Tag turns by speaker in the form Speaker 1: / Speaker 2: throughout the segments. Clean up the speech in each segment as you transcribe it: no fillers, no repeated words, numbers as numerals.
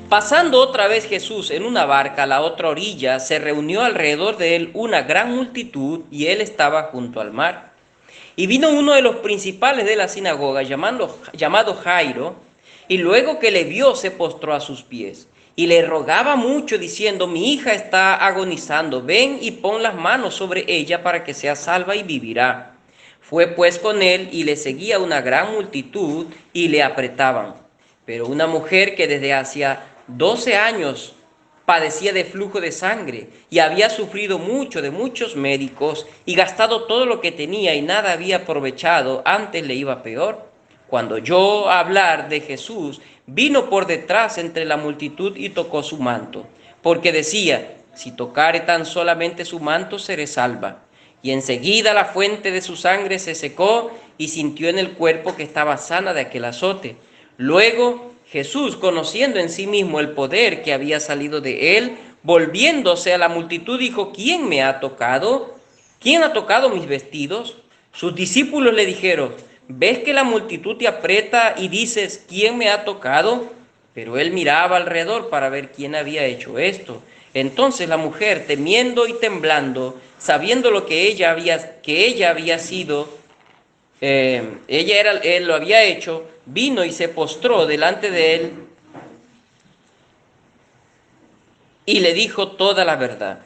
Speaker 1: Pasando otra vez Jesús en una barca a la otra orilla, se reunió alrededor de él una gran multitud y él estaba junto al mar. Y vino uno de los principales de la sinagoga, llamado Jairo, y luego que le vio se postró a sus pies y le rogaba mucho diciendo: mi hija está agonizando, ven y pon las manos sobre ella para que sea salva y vivirá. Fue pues con él y le seguía una gran multitud y le apretaban. Pero una mujer que desde hacía 12 años padecía de flujo de sangre y había sufrido mucho de muchos médicos y gastado todo lo que tenía y nada había aprovechado, antes le iba peor. Cuando oyó hablar de Jesús, vino por detrás entre la multitud y tocó su manto, porque decía: si tocare tan solamente su manto, seré salva. Y enseguida la fuente de su sangre se secó y sintió en el cuerpo que estaba sana de aquel azote. Luego Jesús, conociendo en sí mismo el poder que había salido de él, volviéndose a la multitud, dijo: ¿quién me ha tocado? ¿Quién ha tocado mis vestidos? Sus discípulos le dijeron: ¿ves que la multitud te aprieta y dices: ¿quién me ha tocado? Pero él miraba alrededor para ver quién había hecho esto. Entonces la mujer, temiendo y temblando, sabiendo lo que ella había sido, él lo había hecho, vino y se postró delante de él y le dijo toda la verdad.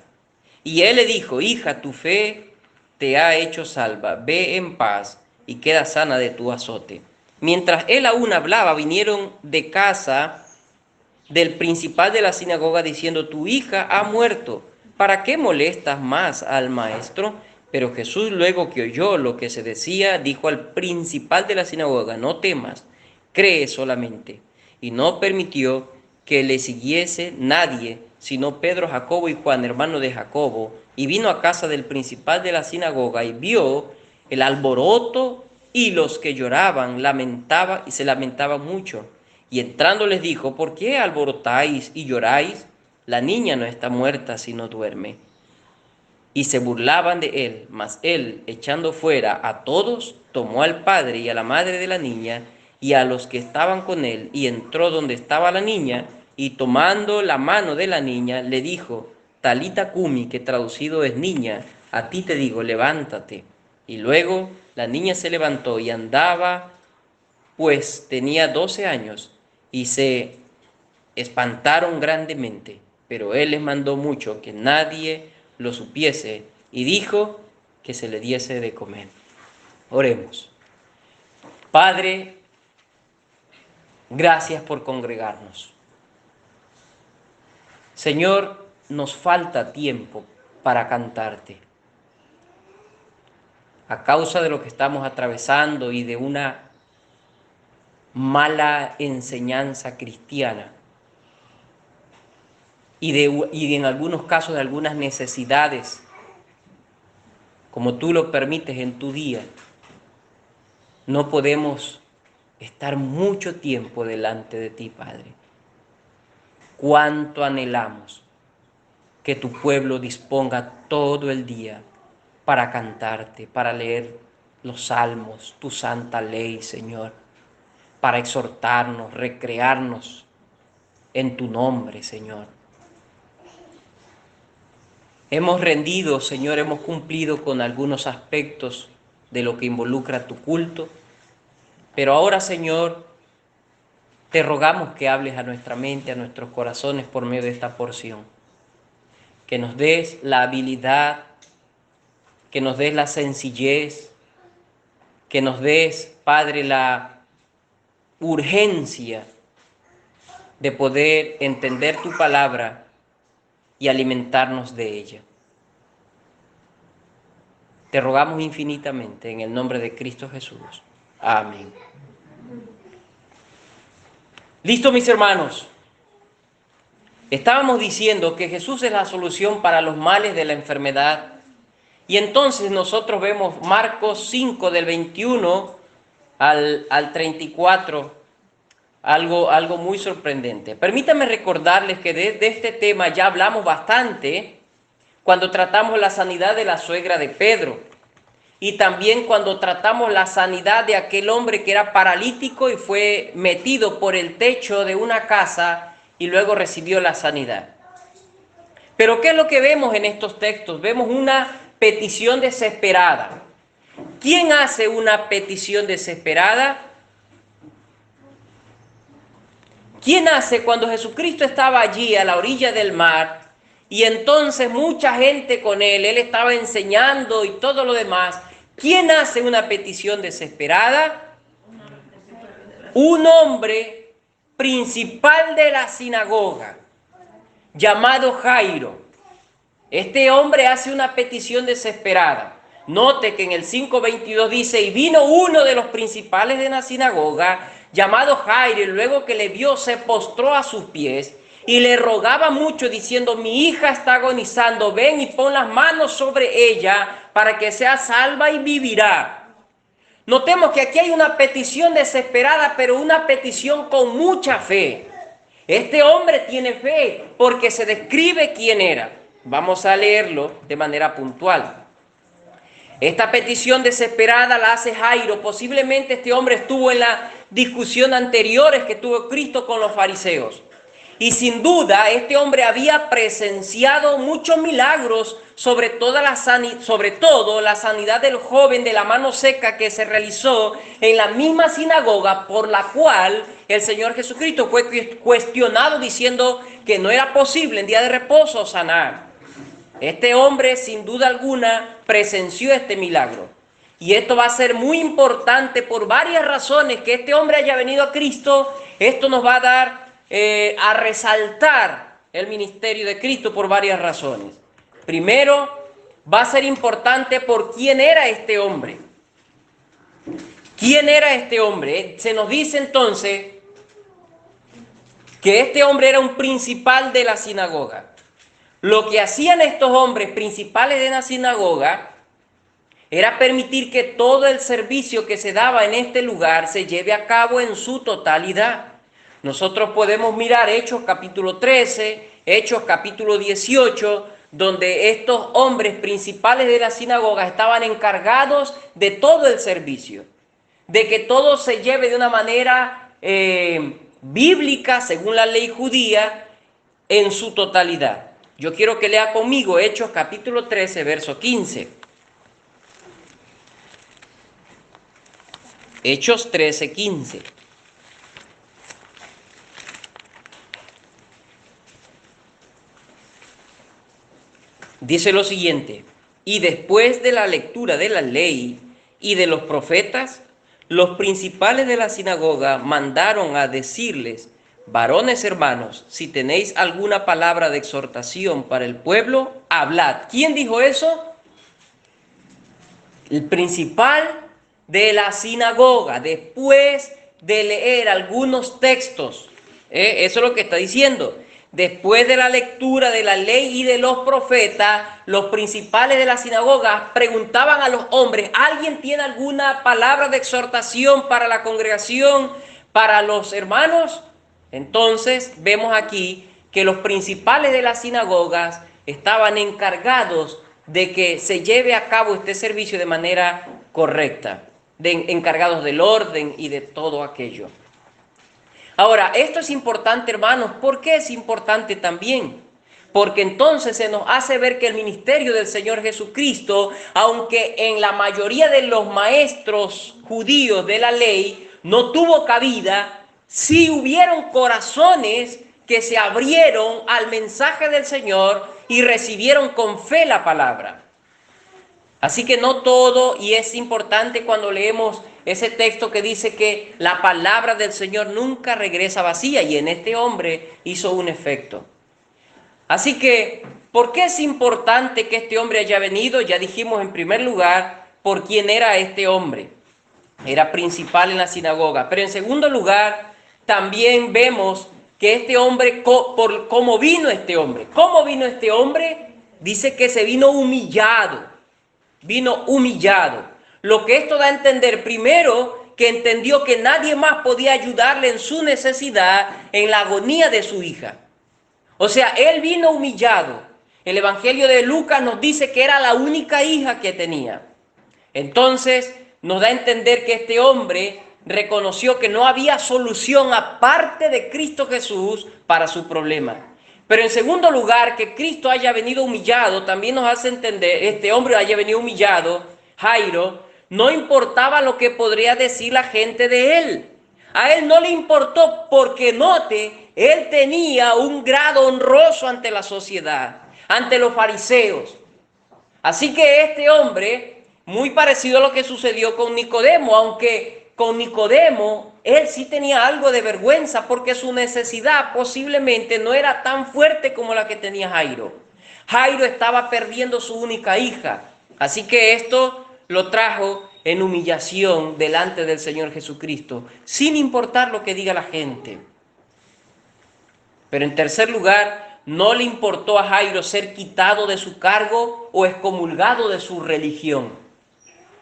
Speaker 1: Y él le dijo: hija, tu fe te ha hecho salva, ve en paz y queda sana de tu azote. Mientras él aún hablaba, vinieron de casa del principal de la sinagoga diciendo: tu hija ha muerto, ¿para qué molestas más al maestro? Pero Jesús, luego que oyó lo que se decía, dijo al principal de la sinagoga: no temas, cree solamente. Y no permitió que le siguiese nadie, sino Pedro, Jacobo y Juan, hermano de Jacobo. Y vino a casa del principal de la sinagoga y vio el alboroto y los que lloraban, se lamentaban mucho. Y entrando les dijo: ¿por qué alborotáis y lloráis? La niña no está muerta, sino duerme. Y se burlaban de él, mas él, echando fuera a todos, tomó al padre y a la madre de la niña y a los que estaban con él, y entró donde estaba la niña, y tomando la mano de la niña, le dijo: Talita cumi, que traducido es niña, a ti te digo, levántate. Y luego la niña se levantó y andaba, pues tenía 12 años, y se espantaron grandemente, pero él les mandó mucho que nadie lo supiese y dijo que se le diese de comer. Oremos. Padre, gracias por congregarnos. Señor, nos falta tiempo para cantarte. A causa de lo que estamos atravesando y de una mala enseñanza cristiana, y en algunos casos de algunas necesidades, como tú lo permites en tu día, no podemos estar mucho tiempo delante de ti, Padre. Cuánto anhelamos que tu pueblo disponga todo el día para cantarte, para leer los salmos, tu santa ley, Señor, para exhortarnos, recrearnos en tu nombre, Señor. Hemos rendido, Señor, hemos cumplido con algunos aspectos de lo que involucra tu culto, pero ahora, Señor, te rogamos que hables a nuestra mente, a nuestros corazones por medio de esta porción, que nos des la habilidad, que nos des la sencillez, que nos des, Padre, la urgencia de poder entender tu palabra y alimentarnos de ella. Te rogamos infinitamente en el nombre de Cristo Jesús. Amén. Listo, mis hermanos. Estábamos diciendo que Jesús es la solución para los males de la enfermedad. Y entonces nosotros vemos Marcos 5 del 21 al 34, algo muy sorprendente. Permítanme recordarles que de este tema ya hablamos bastante cuando tratamos la sanidad de la suegra de Pedro. Y también cuando tratamos la sanidad de aquel hombre que era paralítico y fue metido por el techo de una casa y luego recibió la sanidad. Pero ¿qué es lo que vemos en estos textos? Vemos una petición desesperada. ¿Quién hace una petición desesperada? ¿Quién hace cuando Jesucristo estaba allí a la orilla del mar y entonces mucha gente con él estaba enseñando y todo lo demás? ¿Quién hace una petición desesperada? Un hombre principal de la sinagoga, llamado Jairo. Este hombre hace una petición desesperada. Note que en el 5:22 dice, y vino uno de los principales de la sinagoga, llamado Jairo, y luego que le vio se postró a sus pies y le rogaba mucho diciendo, mi hija está agonizando, ven y pon las manos sobre ella para que sea salva y vivirá. Notemos que aquí hay una petición desesperada, pero una petición con mucha fe. Este hombre tiene fe porque se describe quién era. Vamos a leerlo de manera puntual. Esta petición desesperada la hace Jairo. Posiblemente este hombre estuvo en la discusión anteriores que tuvo Cristo con los fariseos. Y sin duda este hombre había presenciado muchos milagros, sobre todo la sanidad del joven de la mano seca que se realizó en la misma sinagoga, por la cual el Señor Jesucristo fue cuestionado diciendo que no era posible en día de reposo sanar. Este hombre sin duda alguna presenció este milagro. Y esto va a ser muy importante por varias razones. Que este hombre haya venido a Cristo, esto nos va a dar a resaltar el ministerio de Cristo por varias razones. Primero, va a ser importante por quién era este hombre. ¿Quién era este hombre? Se nos dice entonces que este hombre era un principal de la sinagoga. Lo que hacían estos hombres principales de la sinagoga era permitir que todo el servicio que se daba en este lugar se lleve a cabo en su totalidad. Nosotros podemos mirar Hechos capítulo 13, Hechos capítulo 18, donde estos hombres principales de la sinagoga estaban encargados de todo el servicio, de que todo se lleve de una manera bíblica, según la ley judía, en su totalidad. Yo quiero que lea conmigo Hechos capítulo 13, verso 15. Hechos 13, 15. Dice lo siguiente: y después de la lectura de la ley y de los profetas, los principales de la sinagoga mandaron a decirles, varones hermanos, si tenéis alguna palabra de exhortación para el pueblo, hablad. ¿Quién dijo eso? El principal de la sinagoga, después de leer algunos textos. Eso es lo que está diciendo. Después de la lectura de la ley y de los profetas, los principales de la sinagoga preguntaban a los hombres, ¿alguien tiene alguna palabra de exhortación para la congregación, para los hermanos? Entonces vemos aquí que los principales de las sinagogas estaban encargados de que se lleve a cabo este servicio de manera correcta, encargados del orden y de todo aquello. Ahora, esto es importante, hermanos. ¿Por qué es importante también? Porque entonces se nos hace ver que el ministerio del Señor Jesucristo, aunque en la mayoría de los maestros judíos de la ley no tuvo cabida, sí hubieron corazones que se abrieron al mensaje del Señor y recibieron con fe la palabra. Así que no todo, y es importante cuando leemos ese texto que dice que la palabra del Señor nunca regresa vacía, y en este hombre hizo un efecto. Así que, ¿por qué es importante que este hombre haya venido? Ya dijimos en primer lugar por quién era este hombre. Era principal en la sinagoga. Pero en segundo lugar, también vemos que este hombre, por cómo vino este hombre. ¿Cómo vino este hombre? Dice que se vino humillado. Vino humillado. Lo que esto da a entender, primero, que entendió que nadie más podía ayudarle en su necesidad, en la agonía de su hija. O sea, él vino humillado. El Evangelio de Lucas nos dice que era la única hija que tenía. Entonces, nos da a entender que este hombre reconoció que no había solución aparte de Cristo Jesús para su problema. Pero en segundo lugar, que Cristo haya venido humillado, también nos hace entender, este hombre haya venido humillado, Jairo, no importaba lo que podría decir la gente de él. A él no le importó porque, note, él tenía un grado honroso ante la sociedad, ante los fariseos. Así que este hombre, muy parecido a lo que sucedió con Nicodemo, aunque con Nicodemo él sí tenía algo de vergüenza porque su necesidad posiblemente no era tan fuerte como la que tenía Jairo. Jairo estaba perdiendo su única hija, así que esto lo trajo en humillación delante del Señor Jesucristo, sin importar lo que diga la gente. Pero en tercer lugar, no le importó a Jairo ser quitado de su cargo o excomulgado de su religión.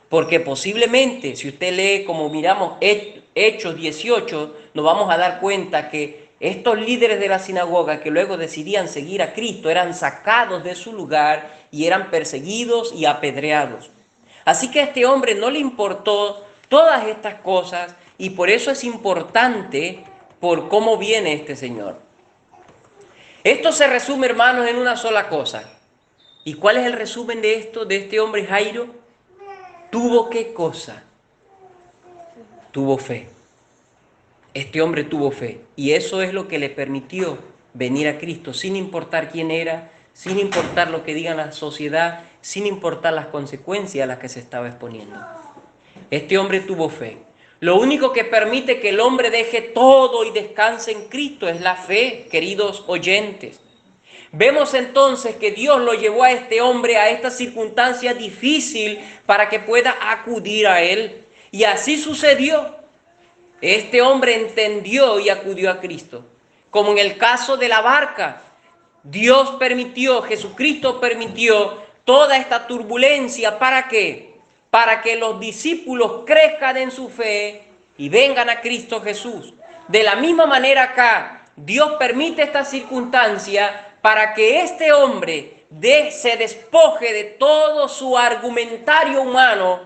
Speaker 1: Porque posiblemente, si usted lee como miramos Hechos 18, nos vamos a dar cuenta que estos líderes de la sinagoga que luego decidían seguir a Cristo eran sacados de su lugar y eran perseguidos y apedreados. Así que a este hombre no le importó todas estas cosas y por eso es importante por cómo viene este Señor. Esto se resume, hermanos, en una sola cosa. ¿Y cuál es el resumen de esto, de este hombre Jairo? ¿Tuvo qué cosa? Tuvo fe. Este hombre tuvo fe. Y eso es lo que le permitió venir a Cristo, sin importar quién era, sin importar lo que diga la sociedad, sin importar las consecuencias a las que se estaba exponiendo. Este hombre tuvo fe. Lo único que permite que el hombre deje todo y descanse en Cristo es la fe, queridos oyentes. Vemos entonces que Dios lo llevó a este hombre a esta circunstancia difícil para que pueda acudir a él. Y así sucedió. Este hombre entendió y acudió a Cristo. Como en el caso de la barca, Dios permitió, Jesucristo permitió toda esta turbulencia. ¿Para qué? Para que los discípulos crezcan en su fe y vengan a Cristo Jesús. De la misma manera acá, Dios permite esta circunstancia para que este hombre se despoje de todo su argumentario humano,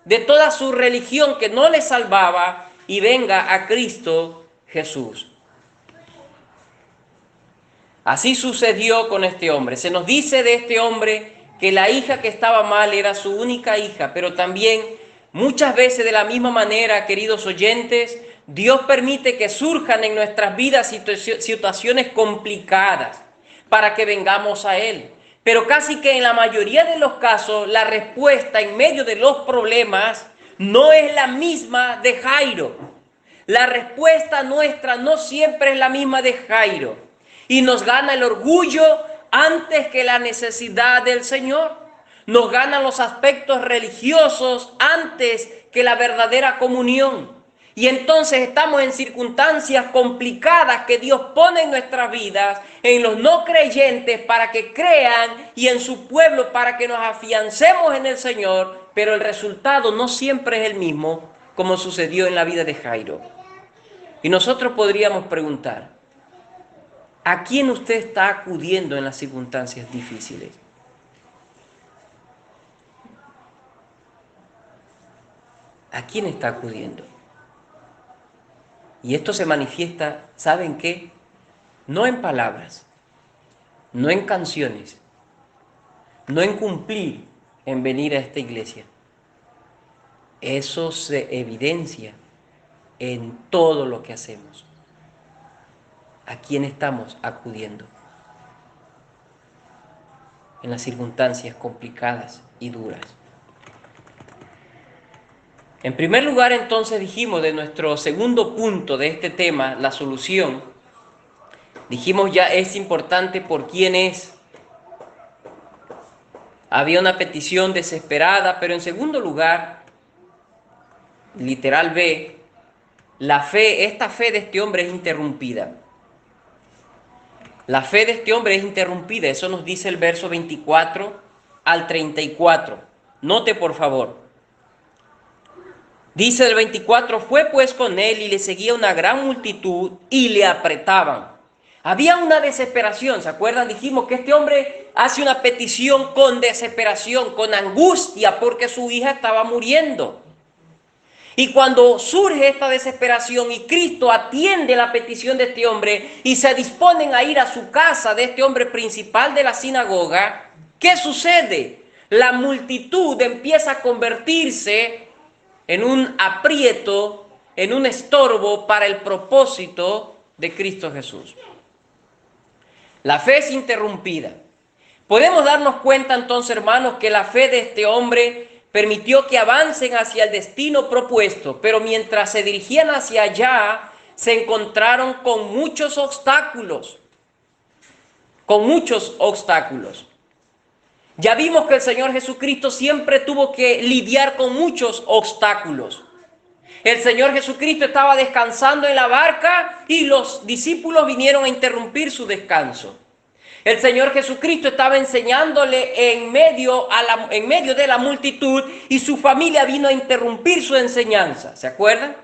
Speaker 1: de toda su religión que no le salvaba y venga a Cristo Jesús. Así sucedió con este hombre. Se nos dice de este hombre que la hija que estaba mal era su única hija, pero también muchas veces de la misma manera, queridos oyentes, Dios permite que surjan en nuestras vidas situaciones complicadas para que vengamos a Él. Pero casi que en la mayoría de los casos, la respuesta en medio de los problemas no es la misma de Jairo. La respuesta nuestra no siempre es la misma de Jairo. Y nos gana el orgullo antes que la necesidad del Señor. Nos ganan los aspectos religiosos antes que la verdadera comunión. Y entonces estamos en circunstancias complicadas que Dios pone en nuestras vidas, en los no creyentes para que crean y en su pueblo para que nos afiancemos en el Señor, pero el resultado no siempre es el mismo como sucedió en la vida de Jairo. Y nosotros podríamos preguntar, ¿a quién usted está acudiendo en las circunstancias difíciles? ¿A quién está acudiendo? Y esto se manifiesta, ¿saben qué? No en palabras, no en canciones, no en cumplir, en venir a esta iglesia. Eso se evidencia en todo lo que hacemos. ¿A quién estamos acudiendo? En las circunstancias complicadas y duras. En primer lugar, entonces, dijimos de nuestro segundo punto de este tema, la solución. Dijimos ya es importante por quién es. Había una petición desesperada, pero en segundo lugar, literal B, esta fe de este hombre es interrumpida. La fe de este hombre es interrumpida, eso nos dice el verso 24 al 34. Note por favor. Dice el 24, fue pues con él y le seguía una gran multitud y le apretaban. Había una desesperación, ¿se acuerdan? Dijimos que este hombre hace una petición con desesperación, con angustia, porque su hija estaba muriendo. Y cuando surge esta desesperación y Cristo atiende la petición de este hombre y se disponen a ir a su casa de este hombre principal de la sinagoga, ¿qué sucede? La multitud empieza a convertirse en un aprieto, en un estorbo para el propósito de Cristo Jesús. La fe es interrumpida. Podemos darnos cuenta entonces, hermanos, que la fe de este hombre permitió que avancen hacia el destino propuesto, pero mientras se dirigían hacia allá, se encontraron con muchos obstáculos. Ya vimos que el Señor Jesucristo siempre tuvo que lidiar con muchos obstáculos. El Señor Jesucristo estaba descansando en la barca y los discípulos vinieron a interrumpir su descanso. El Señor Jesucristo estaba enseñándole en medio de la multitud y su familia vino a interrumpir su enseñanza. ¿Se acuerdan?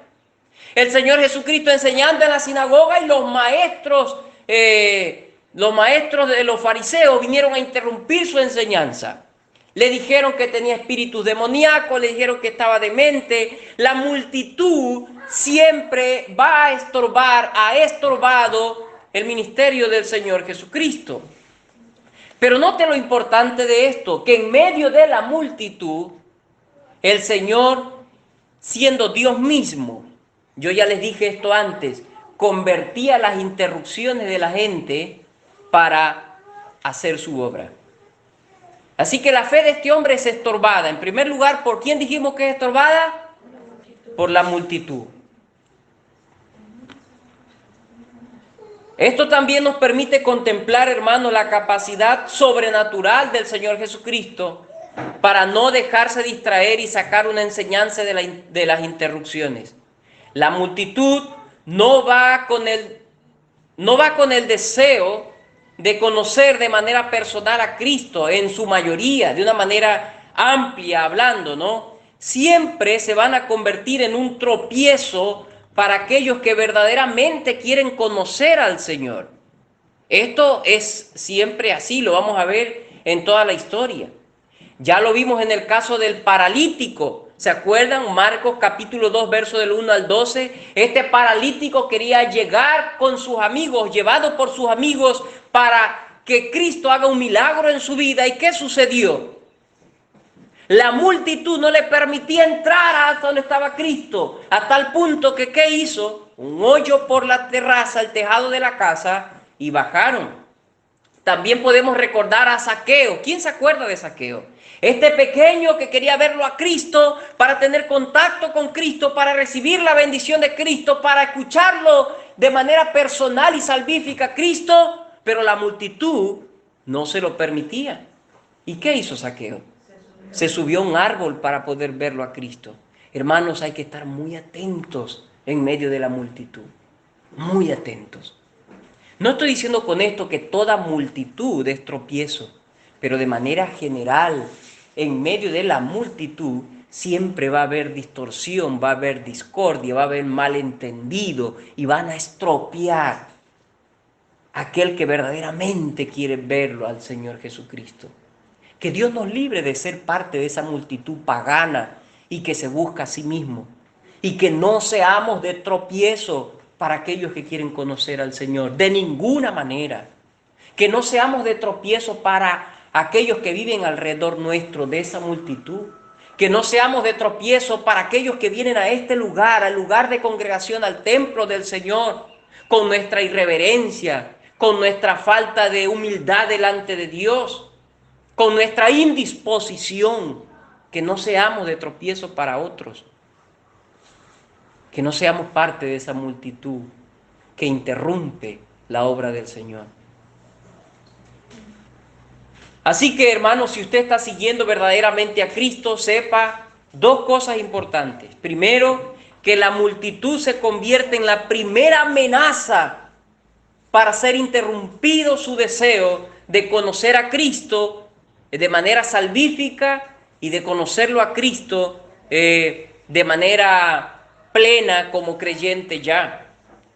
Speaker 1: El Señor Jesucristo enseñando en la sinagoga y los maestros de los fariseos vinieron a interrumpir su enseñanza. Le dijeron que tenía espíritus demoníacos, le dijeron que estaba demente. La multitud siempre va a estorbar, ha estorbado el ministerio del Señor Jesucristo. Pero note lo importante de esto, que en medio de la multitud, el Señor, siendo Dios mismo, yo ya les dije esto antes, convertía las interrupciones de la gente para hacer su obra. Así que la fe de este hombre es estorbada. En primer lugar, ¿por quién dijimos que es estorbada? Por la multitud. Esto también nos permite contemplar, hermanos, la capacidad sobrenatural del Señor Jesucristo para no dejarse distraer y sacar una enseñanza de las interrupciones. La multitud no va con el deseo de conocer de manera personal a Cristo en su mayoría, de una manera amplia hablando, ¿no? Siempre se van a convertir en un tropiezo para aquellos que verdaderamente quieren conocer al Señor. Esto es siempre así, lo vamos a ver en toda la historia. Ya lo vimos en el caso del paralítico. ¿Se acuerdan? Marcos capítulo 2, verso del 1 al 12. Este paralítico quería llegar con sus amigos, llevado por sus amigos, para que Cristo haga un milagro en su vida. ¿Y qué sucedió? La multitud no le permitía entrar hasta donde estaba Cristo, a tal punto que ¿qué hizo? Un hoyo por la terraza, el tejado de la casa, y bajaron. También podemos recordar a Zaqueo. ¿Quién se acuerda de Zaqueo? Este pequeño que quería verlo a Cristo, para tener contacto con Cristo, para recibir la bendición de Cristo, para escucharlo de manera personal y salvífica a Cristo, pero la multitud no se lo permitía. ¿Y qué hizo Zaqueo? Se subió a un árbol para poder verlo a Cristo. Hermanos, hay que estar muy atentos en medio de la multitud. Muy atentos. No estoy diciendo con esto que toda multitud es tropiezo, pero de manera general, en medio de la multitud, siempre va a haber distorsión, va a haber discordia, va a haber malentendido y van a estropear a aquel que verdaderamente quiere verlo al Señor Jesucristo. Que Dios nos libre de ser parte de esa multitud pagana y que se busca a sí mismo. Y que no seamos de tropiezo para aquellos que quieren conocer al Señor. De ninguna manera. Que no seamos de tropiezo para aquellos que viven alrededor nuestro de esa multitud. Que no seamos de tropiezo para aquellos que vienen a este lugar, al lugar de congregación, al templo del Señor, con nuestra irreverencia, con nuestra falta de humildad delante de Dios, con nuestra indisposición, que no seamos de tropiezo para otros, que no seamos parte de esa multitud que interrumpe la obra del Señor. Así que, hermanos, si usted está siguiendo verdaderamente a Cristo, sepa dos cosas importantes. Primero, que la multitud se convierte en la primera amenaza para ser interrumpido su deseo de conocer a Cristo de manera salvífica y de conocerlo a Cristo de manera plena como creyente ya.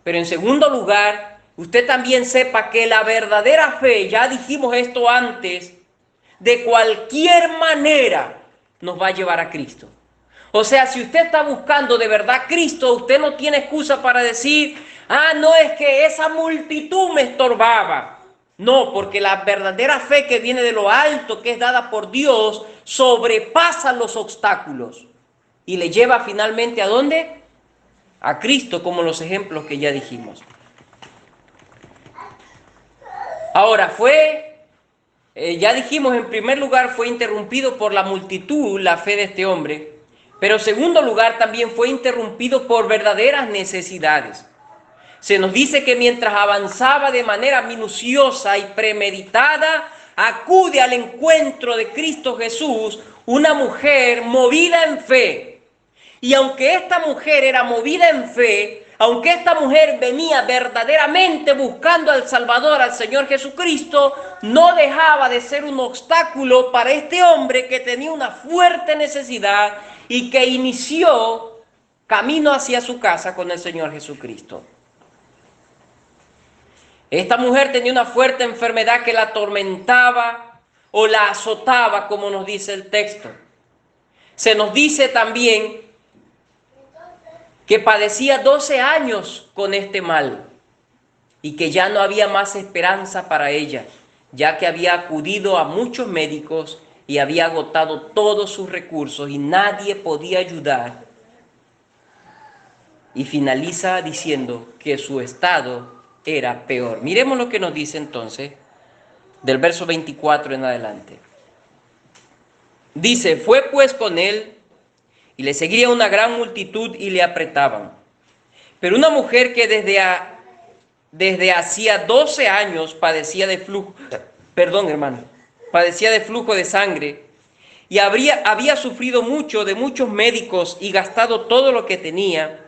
Speaker 1: Pero en segundo lugar, usted también sepa que la verdadera fe, ya dijimos esto antes, de cualquier manera nos va a llevar a Cristo. O sea, si usted está buscando de verdad Cristo, usted no tiene excusa para decir, ah, no, es que esa multitud me estorbaba. No, porque la verdadera fe que viene de lo alto, que es dada por Dios, sobrepasa los obstáculos y le lleva finalmente ¿a dónde? A Cristo, como los ejemplos que ya dijimos. Ahora, ya dijimos, en primer lugar, fue interrumpido por la multitud la fe de este hombre, pero en segundo lugar también fue interrumpido por verdaderas necesidades. Se nos dice que mientras avanzaba de manera minuciosa y premeditada, acude al encuentro de Cristo Jesús una mujer movida en fe. Y aunque esta mujer era movida en fe, aunque esta mujer venía verdaderamente buscando al Salvador, al Señor Jesucristo, no dejaba de ser un obstáculo para este hombre que tenía una fuerte necesidad y que inició camino hacia su casa con el Señor Jesucristo. Esta mujer tenía una fuerte enfermedad que la atormentaba o la azotaba, como nos dice el texto. Se nos dice también que padecía 12 años con este mal y que ya no había más esperanza para ella, ya que había acudido a muchos médicos y había agotado todos sus recursos y nadie podía ayudar. Y finaliza diciendo que su estado era peor. Miremos lo que nos dice entonces del verso 24 en adelante. Dice, fue pues con él y le seguía una gran multitud y le apretaban. Pero una mujer que desde hacía 12 años padecía de flujo, padecía de flujo de sangre y había sufrido mucho de muchos médicos y gastado todo lo que tenía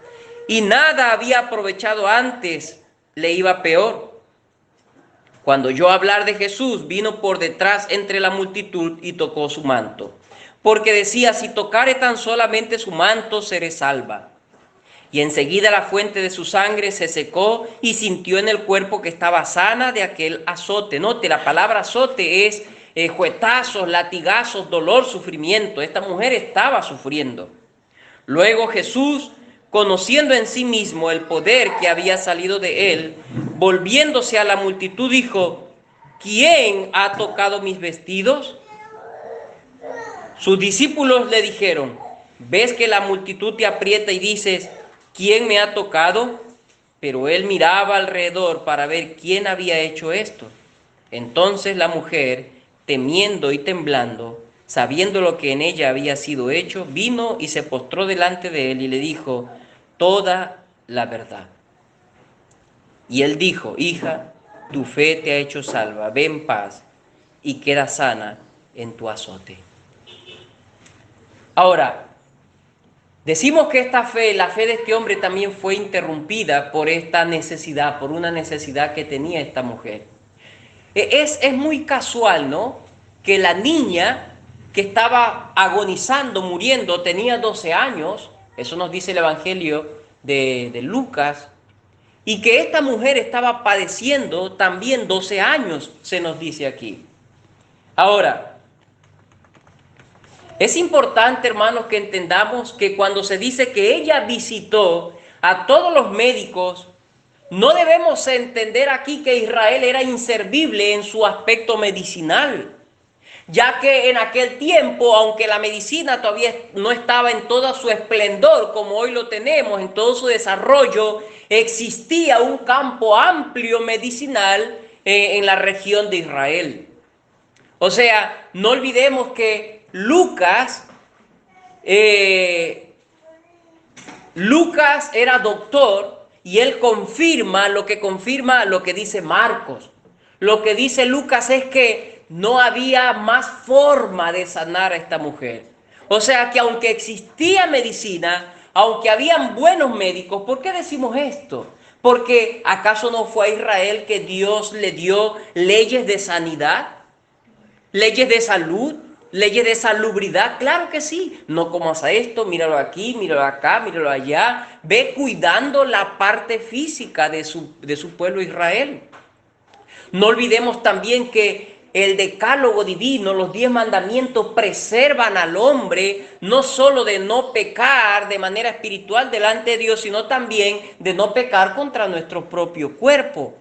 Speaker 1: y nada había aprovechado antes, le iba peor. Cuando oyó hablar de Jesús, vino por detrás entre la multitud y tocó su manto, porque decía, si tocare tan solamente su manto, seré salva. Y enseguida la fuente de su sangre se secó y sintió en el cuerpo que estaba sana de aquel azote. Note, la palabra azote es juetazos, latigazos, dolor, sufrimiento. Esta mujer estaba sufriendo. Luego Jesús, conociendo en sí mismo el poder que había salido de él, volviéndose a la multitud, dijo, ¿quién ha tocado mis vestidos? Sus discípulos le dijeron, ¿ves que la multitud te aprieta y dices, ¿quién me ha tocado? Pero él miraba alrededor para ver quién había hecho esto. Entonces la mujer, temiendo y temblando, sabiendo lo que en ella había sido hecho, vino y se postró delante de él y le dijo toda la verdad. Y él dijo, hija, tu fe te ha hecho salva, ve en paz y queda sana en tu azote. Ahora, decimos que esta fe, la fe de este hombre también fue interrumpida por esta necesidad, por una necesidad que tenía esta mujer. Es muy casual, ¿no? Que la niña que estaba agonizando, muriendo, tenía 12 años, eso nos dice el Evangelio de Lucas, y que esta mujer estaba padeciendo también 12 años, se nos dice aquí. Ahora, es importante, hermanos, que entendamos que cuando se dice que ella visitó a todos los médicos, no debemos entender aquí que Israel era inservible en su aspecto medicinal, ya que en aquel tiempo, aunque la medicina todavía no estaba en todo su esplendor como hoy lo tenemos, en todo su desarrollo, existía un campo amplio medicinal en la región de Israel. O sea, no olvidemos que Lucas era doctor y él confirma lo que dice Marcos. Lo que dice Lucas es que no había más forma de sanar a esta mujer. O sea que aunque existía medicina, aunque habían buenos médicos, ¿por qué decimos esto? Porque ¿acaso no fue a Israel que Dios le dio leyes de sanidad? ¿Leyes de salud? ¿Leyes de salubridad? Claro que sí. No comas a esto, míralo aquí, míralo acá, míralo allá. Ve cuidando la parte física de su pueblo Israel. No olvidemos también que el decálogo divino, los 10 mandamientos preservan al hombre no solo de no pecar de manera espiritual delante de Dios, sino también de no pecar contra nuestro propio cuerpo.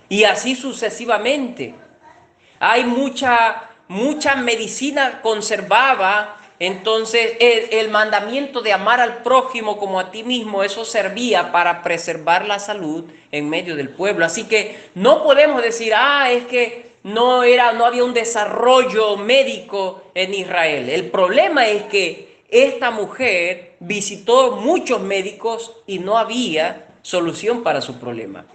Speaker 1: Y así sucesivamente. Hay mucha medicina conservaba. Entonces el mandamiento de amar al prójimo como a ti mismo, eso servía para preservar la salud en medio del pueblo. Así que no podemos decir, es que no había un desarrollo médico en Israel. El problema es que esta mujer visitó muchos médicos y no había solución para su problema.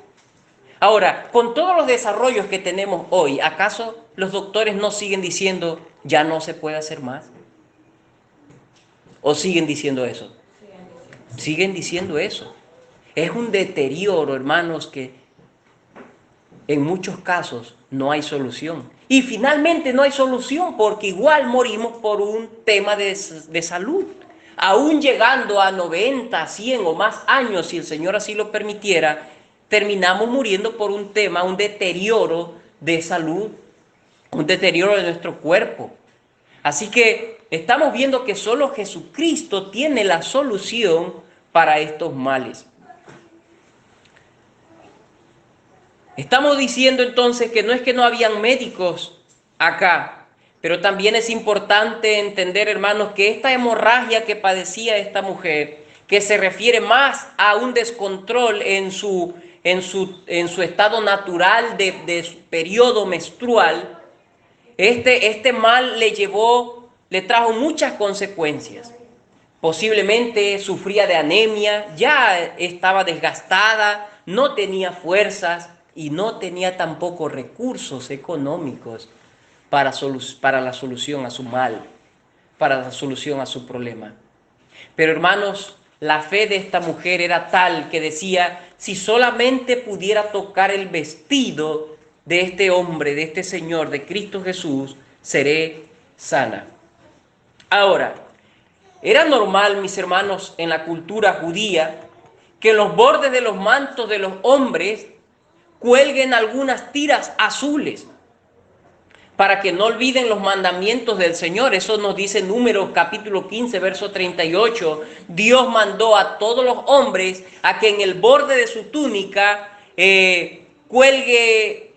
Speaker 1: Ahora, con todos los desarrollos que tenemos hoy, ¿acaso los doctores no siguen diciendo ya no se puede hacer más? ¿O siguen diciendo eso? Siguen diciendo eso. Es un deterioro, hermanos, que en muchos casos no hay solución. Y finalmente no hay solución porque igual morimos por un tema de salud. Aún llegando a 90, 100 o más años, si el Señor así lo permitiera, terminamos muriendo por un tema, un deterioro de salud, un deterioro de nuestro cuerpo. Así que estamos viendo que solo Jesucristo tiene la solución para estos males. Estamos diciendo entonces que no es que no habían médicos acá, pero también es importante entender, hermanos, que esta hemorragia que padecía esta mujer, que se refiere más a un descontrol en su estado natural de periodo menstrual, este mal le trajo muchas consecuencias. Posiblemente sufría de anemia, ya estaba desgastada, no tenía fuerzas y no tenía tampoco recursos económicos para la solución a su mal, para la solución a su problema. Pero hermanos, la fe de esta mujer era tal que decía, si solamente pudiera tocar el vestido de este hombre, de este Señor, de Cristo Jesús, seré sana. Ahora, era normal, mis hermanos, en la cultura judía, que en los bordes de los mantos de los hombres cuelguen algunas tiras azules para que no olviden los mandamientos del Señor. Eso nos dice Números capítulo 15, verso 38. Dios mandó a todos los hombres a que en el borde de su túnica cuelgue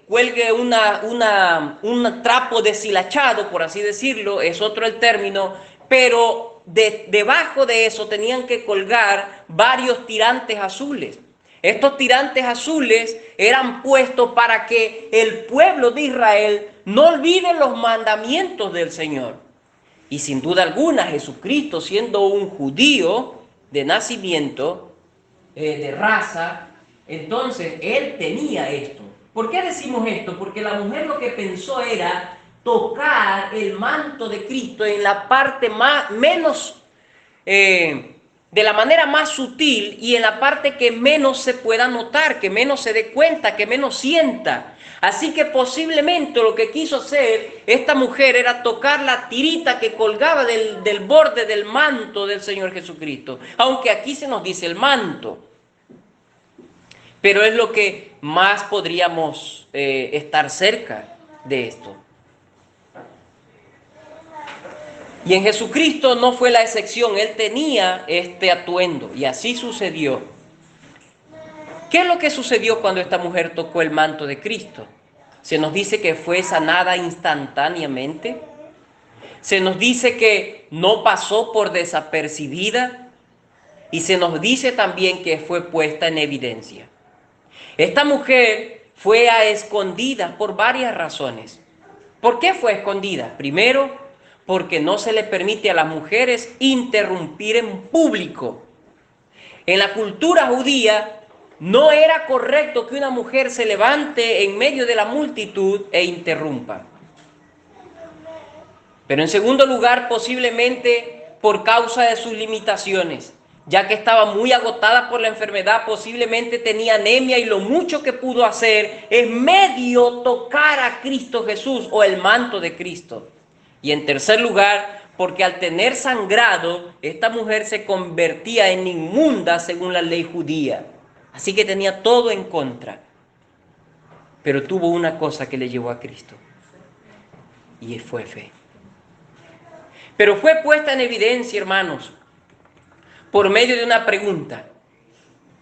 Speaker 1: un trapo deshilachado, por así decirlo, es otro el término, pero debajo de eso tenían que colgar varios tirantes azules. Estos tirantes azules eran puestos para que el pueblo de Israel no olvide los mandamientos del Señor. Y sin duda alguna, Jesucristo, siendo un judío de nacimiento, de raza, entonces él tenía esto. ¿Por qué decimos esto? Porque la mujer lo que pensó era tocar el manto de Cristo en la parte de la manera más sutil y en la parte que menos se pueda notar, que menos se dé cuenta, que menos sienta. Así que posiblemente lo que quiso hacer esta mujer era tocar la tirita que colgaba del borde del manto del Señor Jesucristo. Aunque aquí se nos dice el manto. Pero es lo que más podríamos estar cerca de esto. Y en Jesucristo no fue la excepción, Él tenía este atuendo y así sucedió. ¿Qué es lo que sucedió cuando esta mujer tocó el manto de Cristo? Se nos dice que fue sanada instantáneamente. Se nos dice que no pasó por desapercibida. Y se nos dice también que fue puesta en evidencia. Esta mujer fue a escondidas por varias razones. ¿Por qué fue escondida? Primero, porque no se le permite a las mujeres interrumpir en público. En la cultura judía no era correcto que una mujer se levante en medio de la multitud e interrumpa. Pero en segundo lugar, posiblemente por causa de sus limitaciones, ya que estaba muy agotada por la enfermedad, posiblemente tenía anemia y lo mucho que pudo hacer es medio tocar a Cristo Jesús o el manto de Cristo. Y en tercer lugar, porque al tener sangrado, esta mujer se convertía en inmunda según la ley judía. Así que tenía todo en contra. pero tuvo una cosa que le llevó a Cristo, y fue fe. Pero fue puesta en evidencia, hermanos, por medio de una pregunta.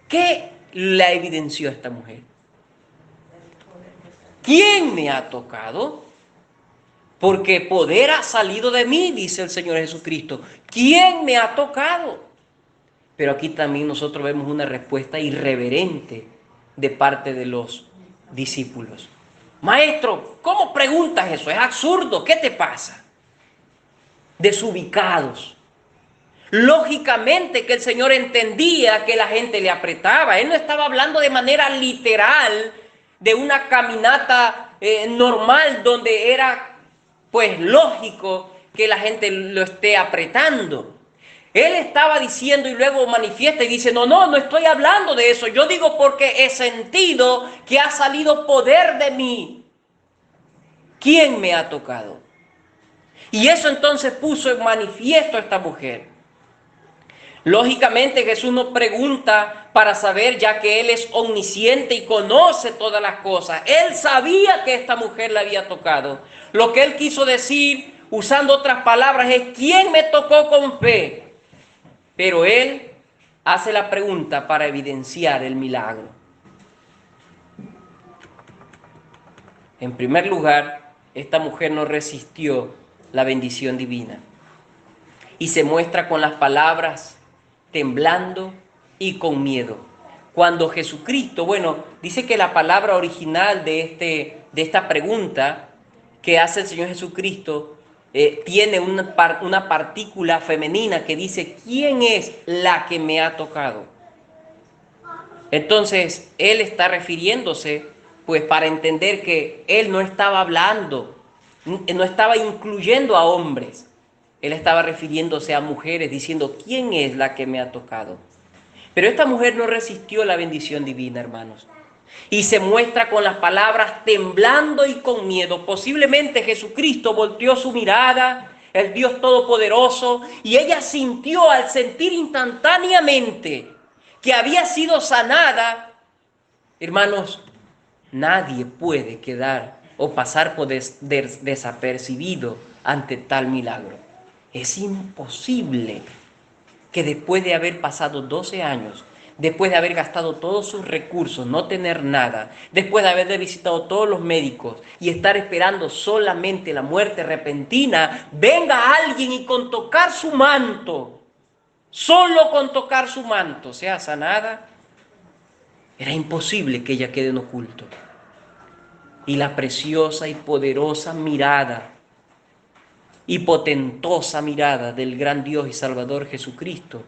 Speaker 1: ¿Qué la evidenció esta mujer? ¿Quién me ha tocado? Porque poder ha salido de mí, dice el Señor Jesucristo. ¿Quién me ha tocado? Pero aquí también nosotros vemos una respuesta irreverente de parte de los discípulos. Maestro, ¿cómo preguntas eso? Es absurdo, ¿qué te pasa? Desubicados. Lógicamente que el Señor entendía que la gente le apretaba. Él no estaba hablando de manera literal de una caminata normal donde era pues lógico que la gente lo esté apretando. Él estaba diciendo y luego manifiesta y dice, no estoy hablando de eso. Yo digo porque he sentido que ha salido poder de mí. ¿Quién me ha tocado? Y eso entonces puso en manifiesto a esta mujer. Lógicamente Jesús nos pregunta para saber, ya que Él es omnisciente y conoce todas las cosas. Él sabía que esta mujer le había tocado. Lo que Él quiso decir, usando otras palabras, es ¿quién me tocó con fe? Pero Él hace la pregunta para evidenciar el milagro. En primer lugar, esta mujer no resistió la bendición divina y se muestra con las palabras temblando y con miedo. Cuando Jesucristo, dice que la palabra original de esta pregunta que hace el Señor Jesucristo tiene una partícula femenina que dice, ¿quién es la que me ha tocado? Entonces, Él está refiriéndose, pues para entender que Él no estaba hablando, no estaba incluyendo a hombres. Él estaba refiriéndose a mujeres, diciendo, ¿quién es la que me ha tocado? Pero esta mujer no resistió la bendición divina, hermanos. Y se muestra con las palabras temblando y con miedo. Posiblemente Jesucristo volteó su mirada, el Dios Todopoderoso, y ella sintió al sentir instantáneamente que había sido sanada. Hermanos, nadie puede quedar o pasar por desapercibido ante tal milagro. Es imposible que después de haber pasado 12 años, después de haber gastado todos sus recursos, no tener nada, después de haber visitado todos los médicos y estar esperando solamente la muerte repentina, venga alguien y con tocar su manto, solo con tocar su manto, sea sanada. Era imposible que ella quede en oculto. Y la preciosa y poderosa mirada y potentosa mirada del gran Dios y Salvador Jesucristo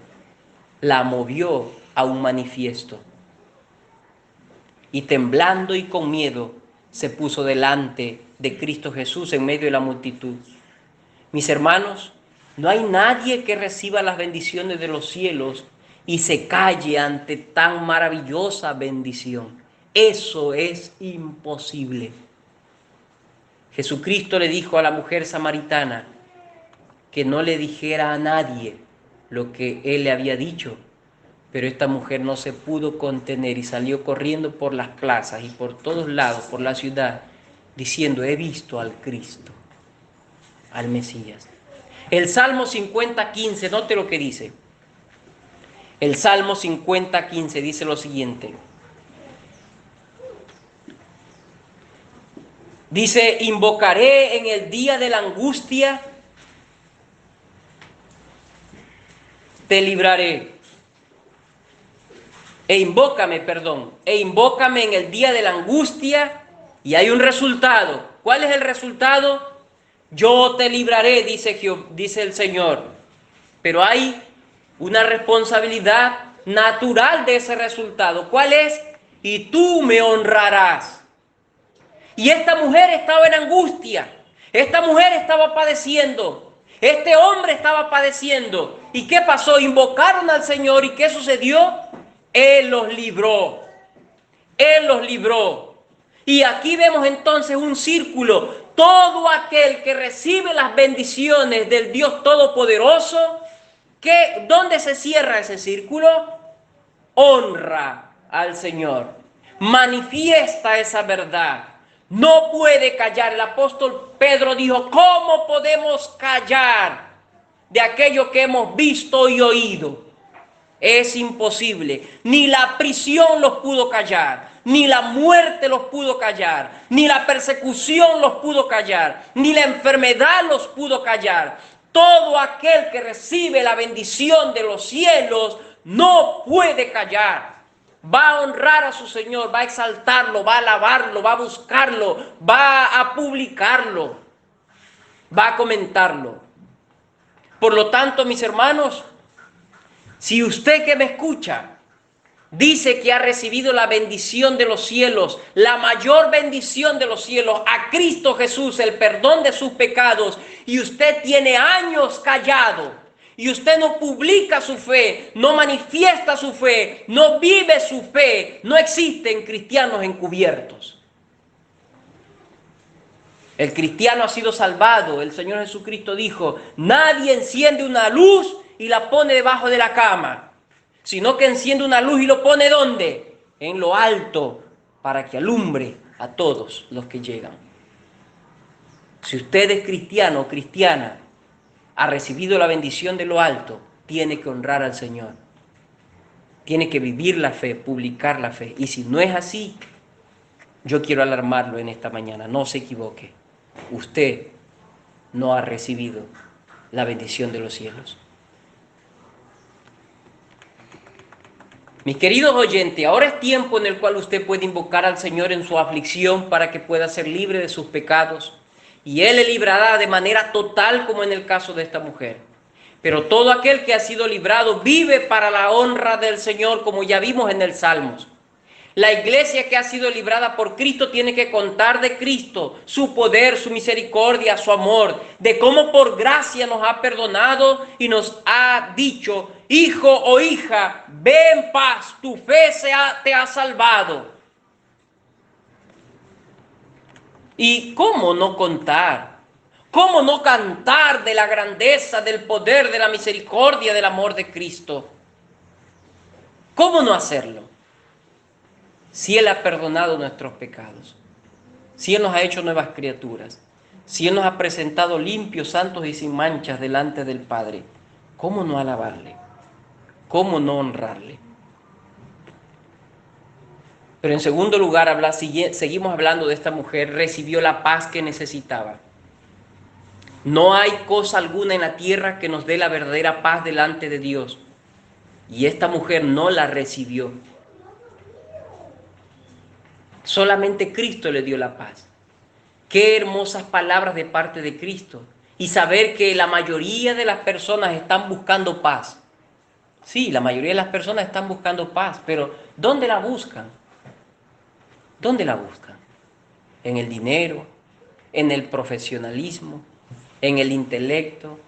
Speaker 1: la movió a un manifiesto. Y temblando y con miedo se puso delante de Cristo Jesús en medio de la multitud. Mis hermanos, no hay nadie que reciba las bendiciones de los cielos y se calle ante tan maravillosa bendición. Eso es imposible. Jesucristo le dijo a la mujer samaritana que no le dijera a nadie lo que él le había dicho, pero esta mujer no se pudo contener y salió corriendo por las plazas y por todos lados, por la ciudad, diciendo, he visto al Cristo, al Mesías. El Salmo 50:15, note lo que dice. El Salmo 50:15 dice lo siguiente. Dice, invocaré en el día de la angustia, te libraré. Invócame en el día de la angustia, y hay un resultado. ¿Cuál es el resultado? Yo te libraré, dice el Señor. Pero hay una responsabilidad natural de ese resultado. ¿Cuál es? Y tú me honrarás. Y esta mujer estaba en angustia. Esta mujer estaba padeciendo. Este hombre estaba padeciendo. ¿Y qué pasó? Invocaron al Señor. ¿Y qué sucedió? Él los libró. Él los libró. Y aquí vemos entonces un círculo. Todo aquel que recibe las bendiciones del Dios Todopoderoso, ¿dónde se cierra ese círculo? Honra al Señor. manifiesta esa verdad. No puede callar. El apóstol Pedro dijo, ¿cómo podemos callar de aquello que hemos visto y oído? Es imposible. Ni la prisión los pudo callar, ni la muerte los pudo callar, ni la persecución los pudo callar, ni la enfermedad los pudo callar. Todo aquel que recibe la bendición de los cielos no puede callar. Va a honrar a su Señor, va a exaltarlo, va a alabarlo, va a buscarlo, va a publicarlo, va a comentarlo. Por lo tanto, mis hermanos, si usted que me escucha dice que ha recibido la bendición de los cielos, la mayor bendición de los cielos, a Cristo Jesús, el perdón de sus pecados, y usted tiene años callado, y usted no publica su fe, no manifiesta su fe, no vive su fe, no existen cristianos encubiertos. El cristiano ha sido salvado. El Señor Jesucristo dijo, nadie enciende una luz y la pone debajo de la cama, sino que enciende una luz y lo pone ¿dónde? En lo alto, para que alumbre a todos los que llegan. Si usted es cristiano o cristiana, ha recibido la bendición de lo alto, tiene que honrar al Señor. Tiene que vivir la fe, publicar la fe. Y si no es así, yo quiero alarmarlo en esta mañana, no se equivoque. Usted no ha recibido la bendición de los cielos. Mis queridos oyentes, ahora es tiempo en el cual usted puede invocar al Señor en su aflicción para que pueda ser libre de sus pecados. Y Él le librará de manera total como en el caso de esta mujer. Pero todo aquel que ha sido librado vive para la honra del Señor, como ya vimos en el Salmos. La iglesia que ha sido librada por Cristo tiene que contar de Cristo, su poder, su misericordia, su amor, de cómo por gracia nos ha perdonado y nos ha dicho, hijo o hija, ve en paz, tu fe te ha salvado. ¿Y cómo no contar? ¿Cómo no cantar de la grandeza, del poder, de la misericordia, del amor de Cristo? ¿Cómo no hacerlo? Si Él ha perdonado nuestros pecados, si Él nos ha hecho nuevas criaturas, si Él nos ha presentado limpios, santos y sin manchas delante del Padre, ¿cómo no alabarle? ¿Cómo no honrarle? Pero en segundo lugar, seguimos hablando de esta mujer, recibió la paz que necesitaba. No hay cosa alguna en la tierra que nos dé la verdadera paz delante de Dios. Y esta mujer no la recibió. Solamente Cristo le dio la paz. Qué hermosas palabras de parte de Cristo. Y saber que la mayoría de las personas están buscando paz. Sí, la mayoría de las personas están buscando paz, pero ¿dónde la buscan? ¿Dónde la buscan? En el dinero, en el profesionalismo, en el intelecto,